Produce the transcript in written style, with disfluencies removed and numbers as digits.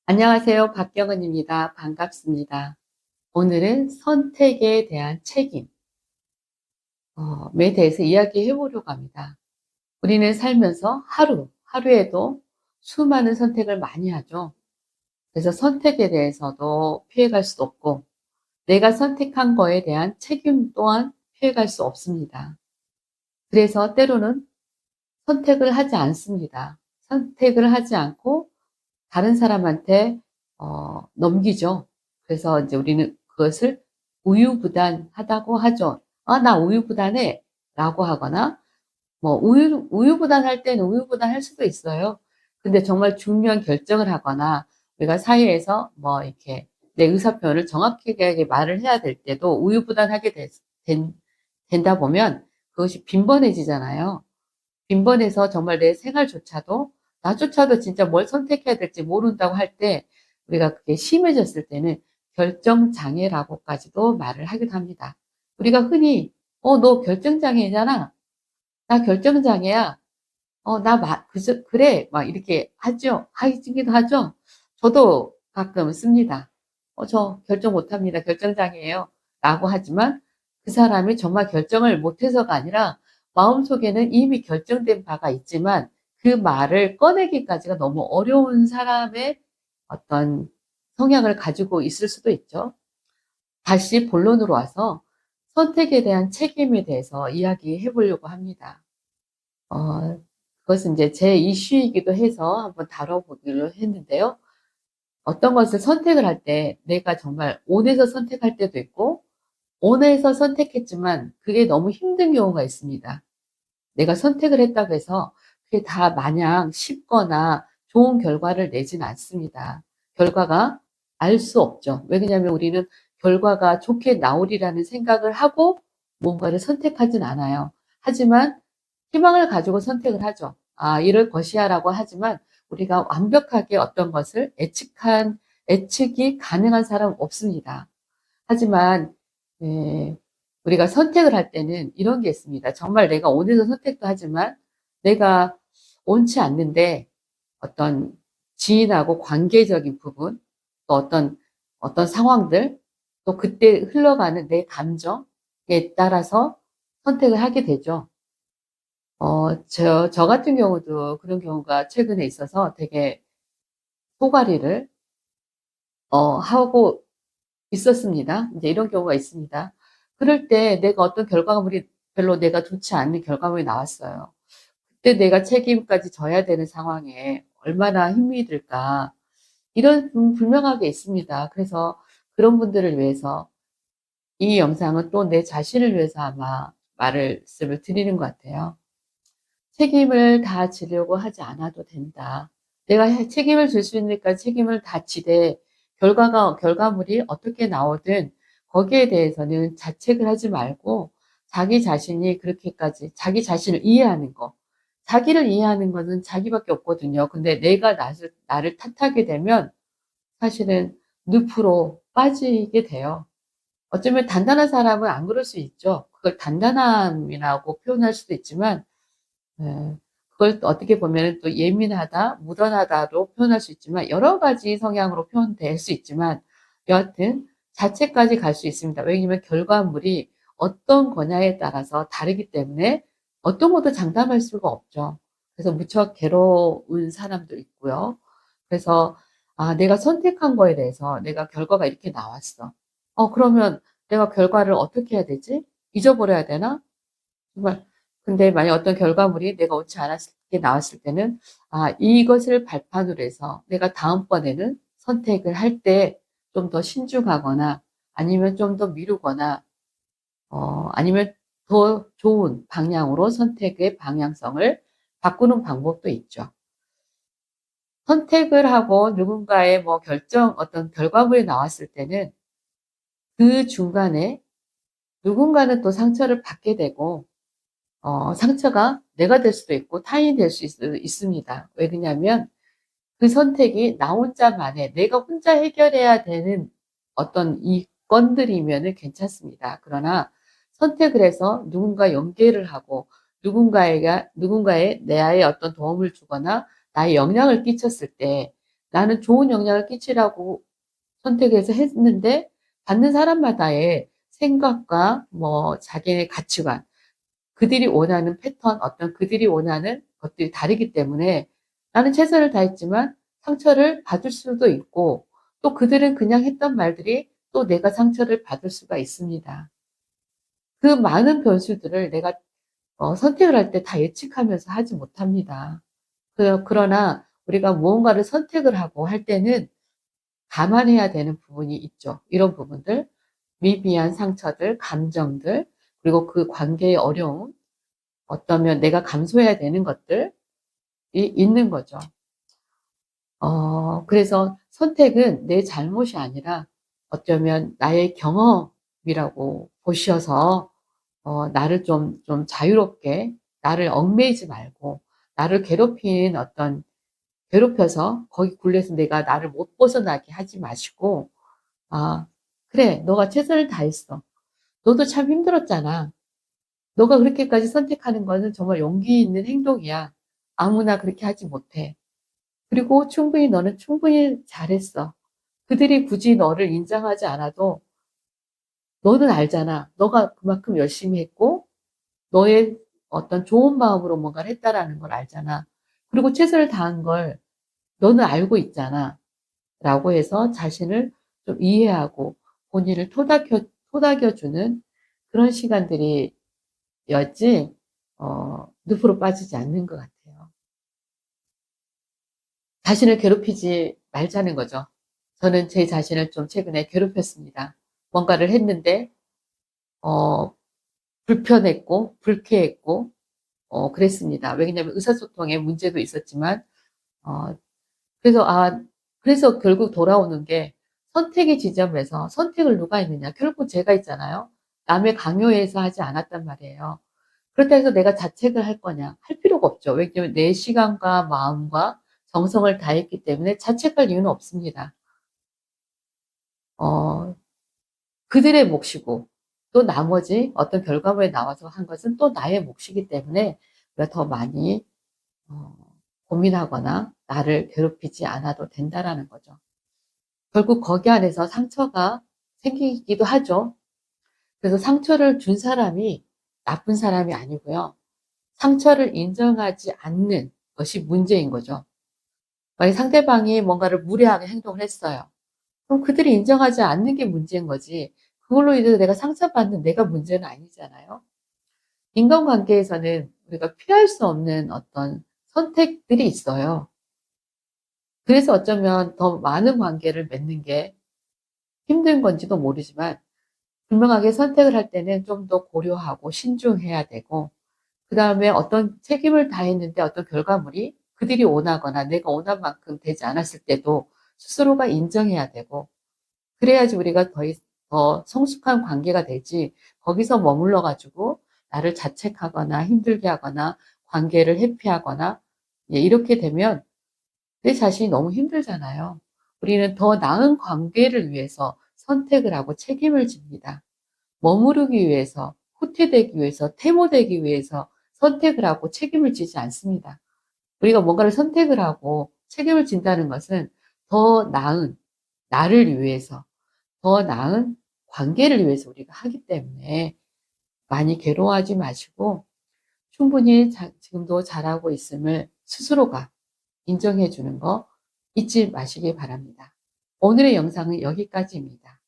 안녕하세요. 박경은입니다. 반갑습니다. 오늘은 선택에 대한 책임에 대해서 이야기해 보려고 합니다. 우리는 살면서 하루에도 수많은 선택을 많이 하죠. 그래서 선택에 대해서도 피해갈 수 없고, 내가 선택한 거에 대한 책임 또한 피해갈 수 없습니다. 그래서 때로는 선택을 하지 않습니다. 선택을 하지 않고 다른 사람한테 넘기죠. 그래서 이제 우리는 그것을 우유부단하다고 하죠. "아, 나 우유부단해." 라고 하거나, 뭐 우유부단할 때는 우유부단할 수도 있어요. 근데 정말 중요한 결정을 하거나 우리가 사회에서 뭐 이렇게 내 의사표현을 정확하게 말을 해야 될 때도 우유부단하게 된다 보면 그것이 빈번해지잖아요. 빈번해서 정말 내 생활조차도, 나조차도 진짜 뭘 선택해야 될지 모른다고 할 때, 우리가 그게 심해졌을 때는 결정장애라고까지도 말을 하기도 합니다. 우리가 흔히 너 결정장애잖아. 나 결정장애야. 그래. 막 이렇게 하기도 하죠. 저도 가끔 씁니다. 저 결정 못합니다. 결정장애예요. 라고 하지만 그 사람이 정말 결정을 못해서가 아니라 마음속에는 이미 결정된 바가 있지만 그 말을 꺼내기까지가 너무 어려운 사람의 어떤 성향을 가지고 있을 수도 있죠. 다시 본론으로 와서 선택에 대한 책임에 대해서 이야기해 보려고 합니다. 어, 그것은 이제 제 이슈이기도 해서 한번 다뤄보기로 했는데요. 어떤 것을 선택을 할 때 내가 정말 온에서 선택할 때도 있고, 온에서 선택했지만 그게 너무 힘든 경우가 있습니다. 내가 선택을 했다고 해서 그게 다 마냥 쉽거나 좋은 결과를 내진 않습니다. 결과가 알 수 없죠. 왜냐하면 우리는 결과가 좋게 나오리라는 생각을 하고 뭔가를 선택하진 않아요. 하지만 희망을 가지고 선택을 하죠. 아, 이럴 것이야 라고 하지만 우리가 완벽하게 어떤 것을 예측이 가능한 사람은 없습니다. 하지만 예, 우리가 선택을 할 때는 이런 게 있습니다. 정말 내가 온에서 선택도 하지만 내가 옳지 않는데 어떤 지인하고 관계적인 부분, 또 어떤 상황들, 또 그때 흘러가는 내 감정에 따라서 선택을 하게 되죠. 저 같은 경우도 그런 경우가 최근에 있어서 되게 소가리를 하고 있었습니다. 이제 이런 경우가 있습니다. 그럴 때 내가 어떤 결과물이 별로 내가 좋지 않은 결과물이 나왔어요. 그때 내가 책임까지 져야 되는 상황에 얼마나 힘이 들까. 이런 분명하게 있습니다. 그래서 그런 분들을 위해서 이 영상은 또 내 자신을 위해서 아마 말씀을 드리는 것 같아요. 책임을 다 지려고 하지 않아도 된다. 내가 책임을 질 수 있으니까 책임을 다 지되 결과물이 어떻게 나오든 거기에 대해서는 자책을 하지 말고 자기 자신이 그렇게까지 자기 자신을 이해하는 거. 자기를 이해하는 것은 자기밖에 없거든요. 근데 내가 나를 탓하게 되면 사실은 늪으로 빠지게 돼요. 어쩌면 단단한 사람은 안 그럴 수 있죠. 그걸 단단함이라고 표현할 수도 있지만 네. 그걸 또 어떻게 보면 또 예민하다, 무던하다로 표현할 수 있지만, 여러 가지 성향으로 표현될 수 있지만, 여하튼 자체까지 갈 수 있습니다. 왜냐하면 결과물이 어떤 거냐에 따라서 다르기 때문에 어떤 것도 장담할 수가 없죠. 그래서 무척 괴로운 사람도 있고요. 그래서, 아, 내가 선택한 거에 대해서 내가 결과가 이렇게 나왔어. 그러면 내가 결과를 어떻게 해야 되지? 잊어버려야 되나? 정말. 근데 만약 어떤 결과물이 내가 옳지 않았을 때 나왔을 때는, 아, 이것을 발판으로 해서 내가 다음번에는 선택을 할 때 좀 더 신중하거나 아니면 좀 더 미루거나, 아니면 더 좋은 방향으로 선택의 방향성을 바꾸는 방법도 있죠. 선택을 하고 누군가의 뭐 어떤 결과물이 나왔을 때는 그 중간에 누군가는 또 상처를 받게 되고, 상처가 내가 될 수도 있고 타인이 될 수 있습니다. 왜 그러냐면 그 선택이 나 혼자만의 내가 혼자 해결해야 되는 어떤 이 건들이면은 괜찮습니다. 그러나 선택을 해서 누군가 연계를 하고 누군가의 내의 어떤 도움을 주거나 나의 영향을 끼쳤을 때 나는 좋은 영향을 끼치라고 선택해서 했는데 받는 사람마다의 생각과 뭐 자기의 가치관, 그들이 원하는 패턴, 어떤 그들이 원하는 것들이 다르기 때문에 나는 최선을 다했지만 상처를 받을 수도 있고 또 그들은 그냥 했던 말들이 또 내가 상처를 받을 수가 있습니다. 그 많은 변수들을 내가 선택을 할 때 다 예측하면서 하지 못합니다. 그러나 우리가 무언가를 선택을 하고 할 때는 감안해야 되는 부분이 있죠. 이런 부분들, 미비한 상처들, 감정들, 그리고 그 관계의 어려움, 어떠면 내가 감수해야 되는 것들이 있는 거죠. 그래서 선택은 내 잘못이 아니라 어쩌면 나의 경험이라고 보셔서, 나를 좀 자유롭게, 나를 얽매이지 말고, 나를 괴롭혀서 거기 굴려서 내가 나를 못 벗어나게 하지 마시고, 아, 그래, 너가 최선을 다했어. 너도 참 힘들었잖아. 너가 그렇게까지 선택하는 거는 정말 용기 있는 행동이야. 아무나 그렇게 하지 못해. 그리고 너는 충분히 잘했어. 그들이 굳이 너를 인정하지 않아도 너는 알잖아. 너가 그만큼 열심히 했고, 너의 어떤 좋은 마음으로 뭔가를 했다라는 걸 알잖아. 그리고 최선을 다한 걸 너는 알고 있잖아. 라고 해서 자신을 좀 이해하고 본인을 토닥여주는 그런 시간들이 였지, 늪으로 빠지지 않는 것 같아요. 자신을 괴롭히지 말자는 거죠. 저는 제 자신을 좀 최근에 괴롭혔습니다. 뭔가를 했는데, 어, 불편했고, 불쾌했고, 그랬습니다. 왜냐면 의사소통에 문제도 있었지만, 어, 그래서, 그래서 결국 돌아오는 게 선택의 지점에서 선택을 누가 했느냐. 결국 제가 있잖아요. 남의 강요해서 하지 않았단 말이에요. 그렇다 해서 내가 자책을 할 거냐? 할 필요가 없죠. 왜냐면 내 시간과 마음과 정성을 다했기 때문에 자책할 이유는 없습니다. 어, 그들의 몫이고 또 나머지 어떤 결과물에 나와서 한 것은 또 나의 몫이기 때문에 우리가 더 많이 어, 고민하거나 나를 괴롭히지 않아도 된다라는 거죠. 결국 거기 안에서 상처가 생기기도 하죠. 그래서 상처를 준 사람이 나쁜 사람이 아니고요. 상처를 인정하지 않는 것이 문제인 거죠. 만약 상대방이 뭔가를 무례하게 행동을 했어요. 그럼 그들이 인정하지 않는 게 문제인 거지. 그걸로 인해서 내가 상처받는 내가 문제는 아니잖아요. 인간관계에서는 우리가 피할 수 없는 어떤 선택들이 있어요. 그래서 어쩌면 더 많은 관계를 맺는 게 힘든 건지도 모르지만 분명하게 선택을 할 때는 좀 더 고려하고 신중해야 되고 그 다음에 어떤 책임을 다했는데 어떤 결과물이 그들이 원하거나 내가 원한 만큼 되지 않았을 때도 스스로가 인정해야 되고 그래야지 우리가 더 성숙한 관계가 되지 거기서 머물러 가지고 나를 자책하거나 힘들게 하거나 관계를 회피하거나 예, 이렇게 되면 내 자신이 너무 힘들잖아요. 우리는 더 나은 관계를 위해서 선택을 하고 책임을 집니다. 머무르기 위해서, 후퇴되기 위해서, 퇴모되기 위해서 선택을 하고 책임을 지지 않습니다. 우리가 뭔가를 선택을 하고 책임을 진다는 것은 더 나은 나를 위해서, 더 나은 관계를 위해서 우리가 하기 때문에 많이 괴로워하지 마시고 충분히 지금도 잘하고 있음을 스스로가 인정해 주는 거 잊지 마시기 바랍니다. 오늘의 영상은 여기까지입니다.